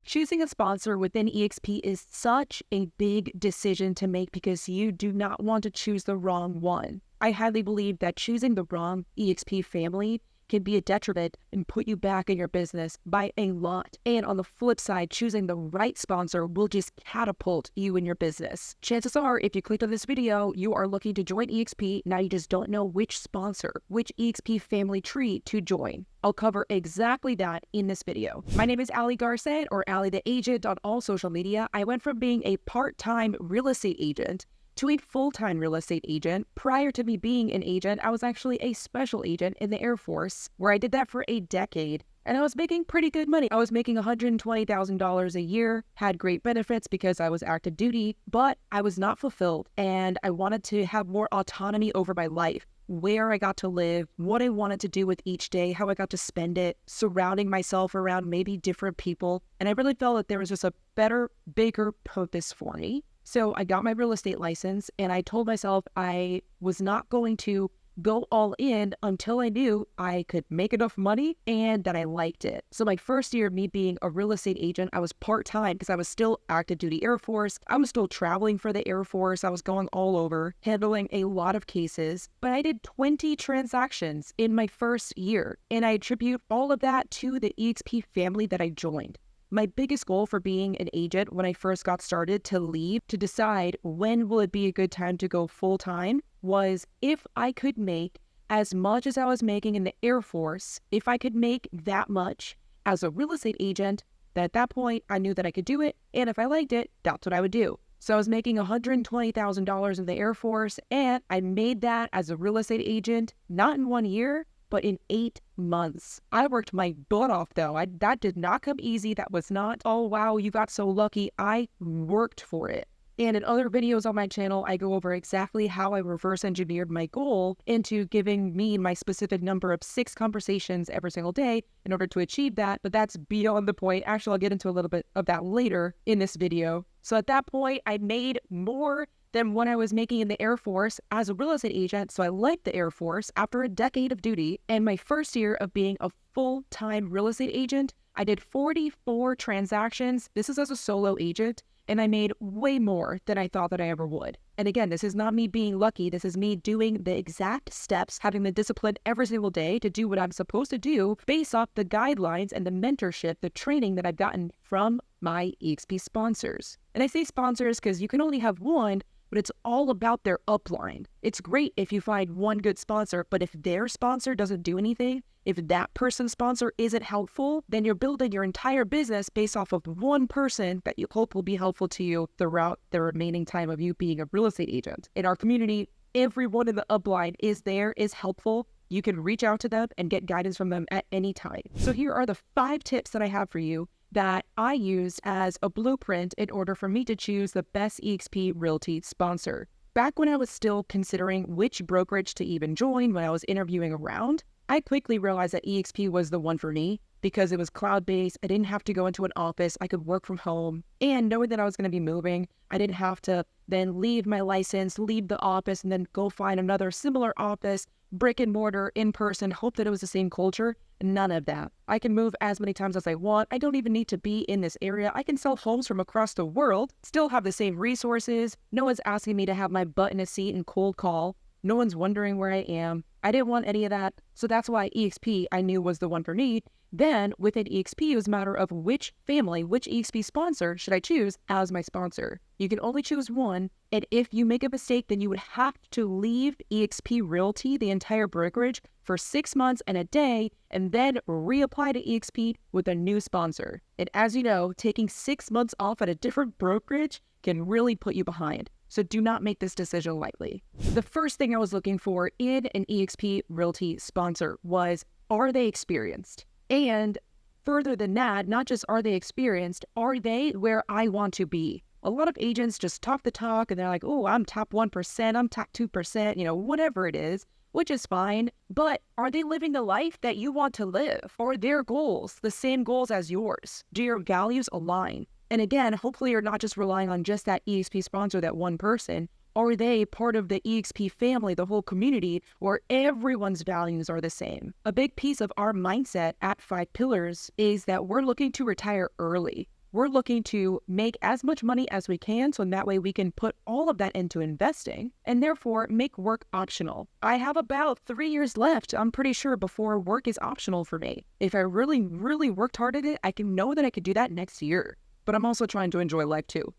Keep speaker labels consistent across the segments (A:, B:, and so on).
A: Choosing a sponsor within eXp is such a big decision to make because you do not want to choose the wrong one. I highly believe that choosing the wrong eXp family can be a detriment and put you back in your business by a lot. And on the flip side, choosing the right sponsor will just catapult you in your business. Chances are, if you clicked on this video, you are looking to join eXp. Now you just don't know which sponsor, which eXp family tree to join. I'll cover exactly that in this video. My name is Ali Garcet, or Ali the Agent on all social media. I went from being a part-time real estate agent to a full-time real estate agent. Prior to me being an agent, I was actually a special agent in the Air Force, where I did that for a decade. And I was making pretty good money. I was making $120,000 a year, had great benefits because I was active duty, but I was not fulfilled. And I wanted to have more autonomy over my life, where I got to live, what I wanted to do with each day, how I got to spend it, surrounding myself around maybe different people. And I really felt that there was just a better, bigger purpose for me. So I got my real estate license, and I told myself I was not going to go all in until I knew I could make enough money and that I liked it. So my first year of me being a real estate agent, I was part-time because I was still active duty Air Force. I was still traveling for the Air Force. I was going all over, handling a lot of cases, but I did 20 transactions in my first year. And I attribute all of that to the eXp family that I joined. My biggest goal for being an agent when I first got started to leave, to decide when will it be a good time to go full-time, was if I could make as much as I was making in the Air Force, if I could make that much as a real estate agent, then at that point I knew that I could do it, and if I liked it, that's what I would do. So I was making $120,000 in the Air Force, and I made that as a real estate agent, not in 1 year, but in 8 months. I worked my butt off though. That did not come easy. That was not, oh wow, you got so lucky. I worked for it. And in other videos on my channel, I go over exactly how I reverse engineered my goal into giving me my specific number of 6 conversations every single day in order to achieve that. But that's beyond the point. Actually, I'll get into a little bit of that later in this video. So at that point, I made more than what I was making in the Air Force as a real estate agent. So I left the Air Force after a decade of duty. And my first year of being a full-time real estate agent, I did 44 transactions. This is as a solo agent. And I made way more than I thought that I ever would. And again, this is not me being lucky. This is me doing the exact steps, having the discipline every single day to do what I'm supposed to do based off the guidelines and the mentorship, the training that I've gotten from my eXp sponsors. And I say sponsors because you can only have one, but it's all about their upline. It's great if you find one good sponsor, but if their sponsor doesn't do anything, if that person's sponsor isn't helpful, then you're building your entire business based off of one person that you hope will be helpful to you throughout the remaining time of you being a real estate agent. In our community, everyone in the upline is helpful. You can reach out to them and get guidance from them at any time. So here are the 5 tips that I have for you that I used as a blueprint in order for me to choose the best eXp Realty sponsor. Back when I was still considering which brokerage to even join, when I was interviewing around, I quickly realized that eXp was the one for me because it was cloud-based. I didn't have to go into an office. I could work from home. And knowing that I was going to be moving, I didn't have to then leave my license, leave the office, and then go find another similar office, brick and mortar, in person, hope that it was the same culture. None of that. I can move as many times as I want. I don't even need to be in this area. I can sell homes from across the world, still have the same resources. No one's asking me to have my butt in a seat and cold call. No one's wondering where I am. I didn't want any of that. So that's why eXp I knew was the one for me. Then within eXp, it was a matter of which family, which eXp sponsor should I choose as my sponsor. You can only choose one. And if you make a mistake, then you would have to leave eXp Realty, the entire brokerage, for 6 months and a day, and then reapply to eXp with a new sponsor. And as you know, taking 6 months off at a different brokerage can really put you behind. So do not make this decision lightly. The first thing I was looking for in an eXp Realty sponsor was, are they experienced? And further than that, not just are they experienced, are they where I want to be? A lot of agents just talk the talk and they're like, oh, I'm top 1%, I'm top 2%, whatever it is, which is fine. But are they living the life that you want to live? Are their goals the same goals as yours? Do your values align? And again, hopefully you're not just relying on just that eXp sponsor, that one person. Are they part of the eXp family, the whole community, where everyone's values are the same? A big piece of our mindset at 5 Pillars is that we're looking to retire early. We're looking to make as much money as we can so that way we can put all of that into investing and therefore make work optional. I have about 3 years left, I'm pretty sure, before work is optional for me. If I really, really worked hard at it, I can know that I could do that next year. But I'm also trying to enjoy life too.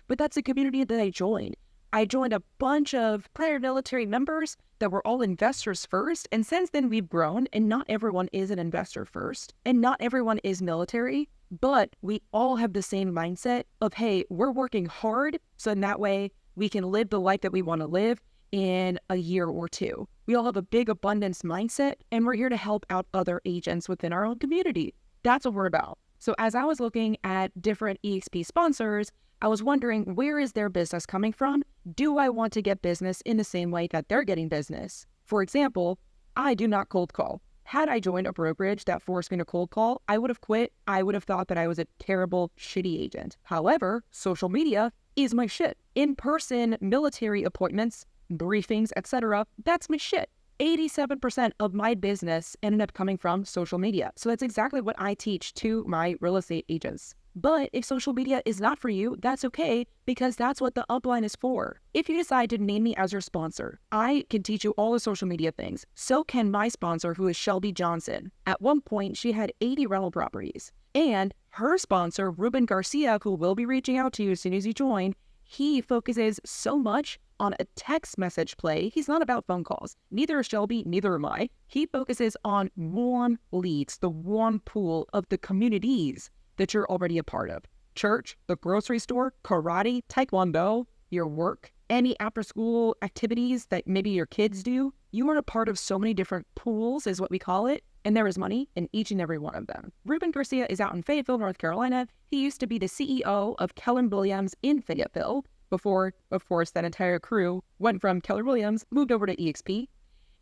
A: But that's the community that I joined. I joined a bunch of prior military members that were all investors first. And since then we've grown, and not everyone is an investor first, and not everyone is military, but we all have the same mindset of, hey, we're working hard so in that way we can live the life that we want to live in a year or two. We all have a big abundance mindset, and we're here to help out other agents within our own community. That's what we're about. So as I was looking at different eXp sponsors, I was wondering, where is their business coming from? Do I want to get business in the same way that they're getting business? For example, I do not cold call. Had I joined a brokerage that forced me to cold call, I would have quit. I would have thought that I was a terrible, shitty agent. However, social media is my shit. In-person military appointments, briefings, etc., that's my shit. 87% of my business ended up coming from social media. So that's exactly what I teach to my real estate agents. But if social media is not for you, that's okay, because that's what the Upline is for. If you decide to name me as your sponsor, I can teach you all the social media things. So can my sponsor, who is Shelby Johnson. At one point, she had 80 rental properties. And her sponsor, Ruben Garcia, who will be reaching out to you as soon as you join, he focuses so much on a text message play. He's not about phone calls. Neither is Shelby, neither am I. He focuses on warm leads, the warm pool of the communities that you're already a part of. Church, the grocery store, karate, taekwondo, your work, any after-school activities that maybe your kids do. You are a part of so many different pools, is what we call it, and there is money in each and every one of them. Ruben Garcia is out in Fayetteville, North Carolina. He used to be the CEO of Keller Williams in Fayetteville before, of course, that entire crew went from Keller Williams, moved over to eXp.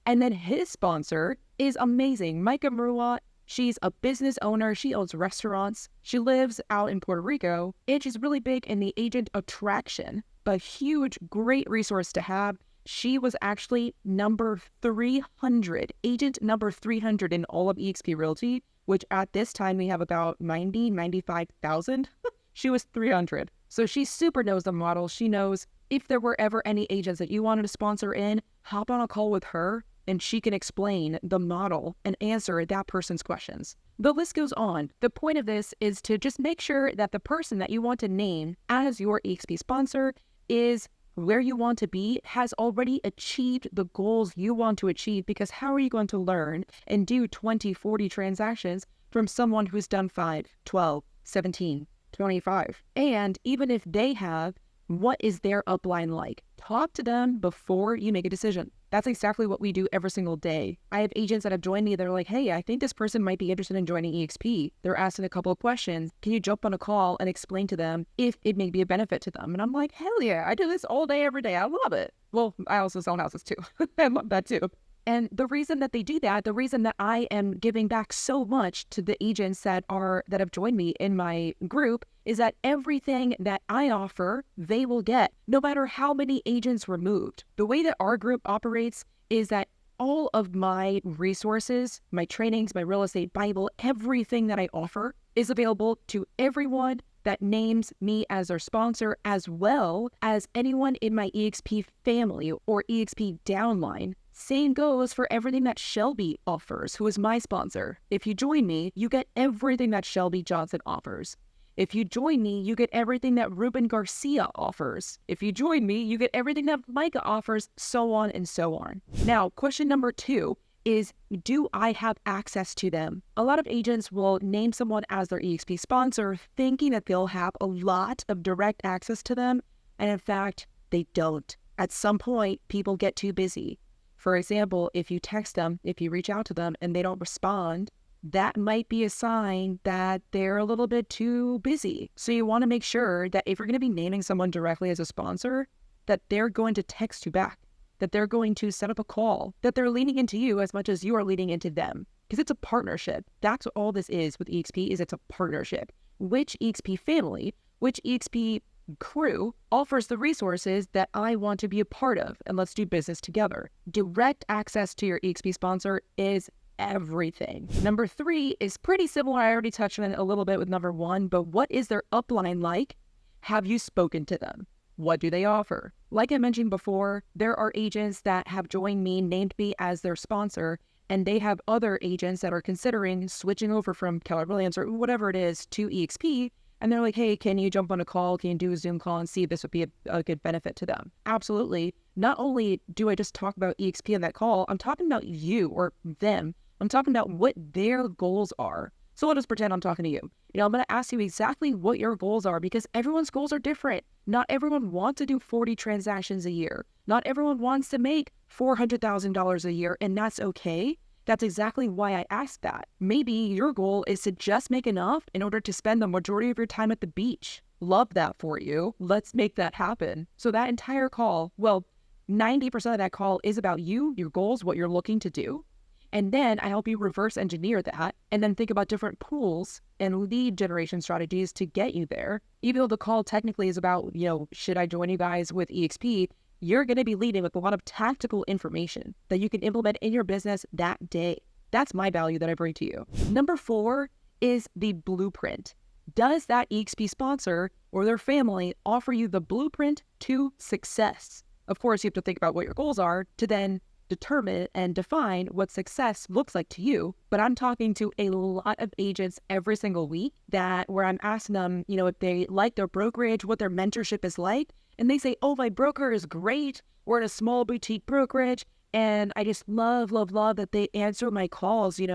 A: And then his sponsor is amazing, Micah Murua. She's a business owner. She owns restaurants. She lives out in Puerto Rico, and she's really big in the agent attraction. A huge, great resource to have. She was actually number 300, agent number 300 in all of eXp Realty, which at this time we have about 95,000. She was 300. So she super knows the model. She knows if there were ever any agents that you wanted to sponsor in, hop on a call with her, and she can explain the model and answer that person's questions. The list goes on. The point of this is to just make sure that the person that you want to name as your eXp sponsor is where you want to be, has already achieved the goals you want to achieve, because how are you going to learn and do 20, 40 transactions from someone who's done 5, 12, 17, 25? And even if they have, what is their upline like? Talk to them before you make a decision. That's exactly what we do every single day. I have agents that have joined me. They're like, hey, I think this person might be interested in joining eXp. They're asking a couple of questions. Can you jump on a call and explain to them if it may be a benefit to them? And I'm like, hell yeah, I do this all day, every day. I love it. Well, I also sell houses too. I love that too. And the reason that they do that, the reason that I am giving back so much to the agents that have joined me in my group, is that everything that I offer, they will get, no matter how many agents removed. The way that our group operates is that all of my resources, my trainings, my real estate Bible, everything that I offer is available to everyone that names me as their sponsor, as well as anyone in my eXp family or eXp downline. Same goes for everything that Shelby offers, who is my sponsor. If you join me, you get everything that Shelby Johnson offers. If you join me, you get everything that Ruben Garcia offers. If you join me, you get everything that Micah offers, so on and so on. Now, question number 2 is, do I have access to them? A lot of agents will name someone as their eXp sponsor, thinking that they'll have a lot of direct access to them. And in fact, they don't. At some point, people get too busy. For example, if you text them, if you reach out to them and they don't respond, that might be a sign that they're a little bit too busy. So you want to make sure that if you're going to be naming someone directly as a sponsor, that they're going to text you back, that they're going to set up a call, that they're leaning into you as much as you are leaning into them. Because it's a partnership. That's what all this is with eXp, is it's a partnership. Which eXp family, which eXp crew offers the resources that I want to be a part of, and let's do business together. Direct access to your eXp sponsor is everything. Number 3 is pretty similar. I already touched on it a little bit with number 1, but what is their upline like? Have you spoken to them? What do they offer? Like I mentioned before, there are agents that have joined me, named me as their sponsor, and they have other agents that are considering switching over from Keller Williams or whatever it is to eXp. And they're like, hey, can you jump on a call? Can you do a Zoom call and see if this would be a good benefit to them? Absolutely. Not only do I just talk about eXp in that call, I'm talking about you or them. I'm talking about what their goals are. So let us pretend I'm talking to you. I'm going to ask you exactly what your goals are because everyone's goals are different. Not everyone wants to do 40 transactions a year. Not everyone wants to make $400,000 a year, and that's okay. That's exactly why I asked that. Maybe your goal is to just make enough in order to spend the majority of your time at the beach. Love that for you. Let's make that happen. So that entire call, 90% of that call is about you, your goals, what you're looking to do. And then I help you reverse engineer that and then think about different pools and lead generation strategies to get you there. Even though the call technically is about, should I join you guys with eXp? You're going to be leading with a lot of tactical information that you can implement in your business that day. That's my value that I bring to you. Number 4 is the blueprint. Does that eXp sponsor or their family offer you the blueprint to success? Of course, you have to think about what your goals are to then determine and define what success looks like to you. But I'm talking to a lot of agents every single week where I'm asking them, if they like their brokerage, what their mentorship is like. And they say, oh, my broker is great. We're in a small boutique brokerage. And I just love that they answer my calls. They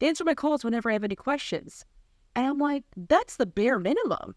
A: answer my calls whenever I have any questions. And I'm like, that's the bare minimum.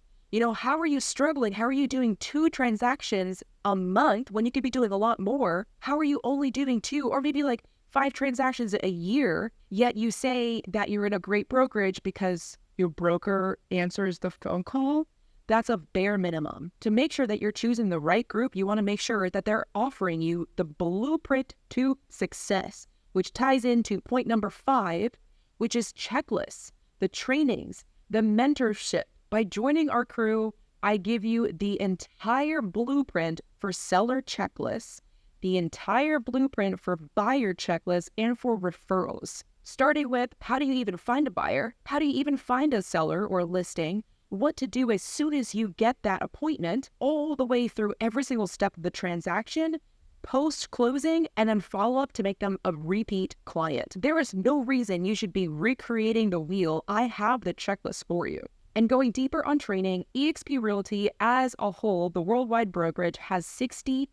A: How are you struggling? How are you doing 2 transactions a month when you could be doing a lot more? How are you only doing 2 or maybe 5 transactions a year, yet you say that you're in a great brokerage because your broker answers the phone call? That's a bare minimum. To make sure that you're choosing the right group, you want to make sure that they're offering you the blueprint to success, which ties into point number 5, which is checklists, the trainings, the mentorship. By joining our crew, I give you the entire blueprint for seller checklists, the entire blueprint for buyer checklists, and for referrals. Starting with how do you even find a buyer? How do you even find a seller or a listing? What to do as soon as you get that appointment, all the way through every single step of the transaction, post-closing, and then follow up to make them a repeat client. There is no reason you should be recreating the wheel. I have the checklist for you. And going deeper on training, eXp Realty as a whole, the worldwide brokerage, has 60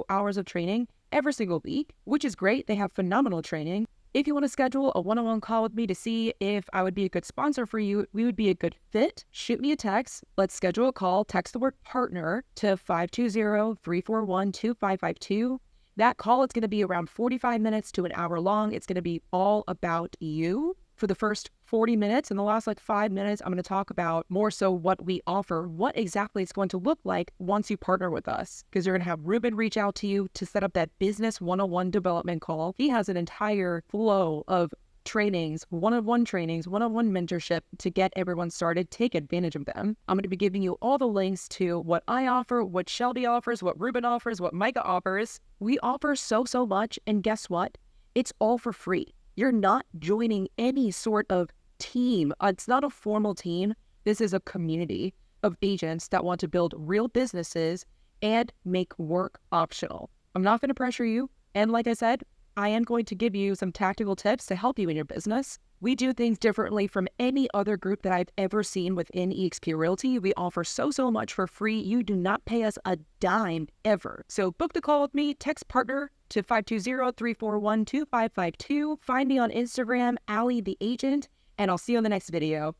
A: hours of training every single week, which is great. They have phenomenal training. If you want to schedule a one-on-one call with me to see if I would be a good sponsor for you, we would be a good fit, shoot me a text. Let's schedule a call. Text the word partner to 520-341-2552. That call is going to be around 45 minutes to an hour long. It's going to be all about you. For the first 40 minutes and the last 5 minutes, I'm going to talk about more so what we offer, what exactly it's going to look like once you partner with us. Because you're going to have Ruben reach out to you to set up that business 101 development call. He has an entire flow of trainings, one-on-one mentorship to get everyone started. Take advantage of them. I'm going to be giving you all the links to what I offer, what Shelby offers, what Ruben offers, what Micah offers. We offer so much, and guess what? It's all for free. You're not joining any sort of team. It's not a formal team. This is a community of agents that want to build real businesses and make work optional. I'm not going to pressure you. And like I said, I am going to give you some tactical tips to help you in your business. We do things differently from any other group that I've ever seen within eXp Realty. We offer so much for free. You do not pay us a dime ever. So book the call with me. Text partner to 520-341-2552. Find me on Instagram, Allie the Agent, and I'll see you in the next video.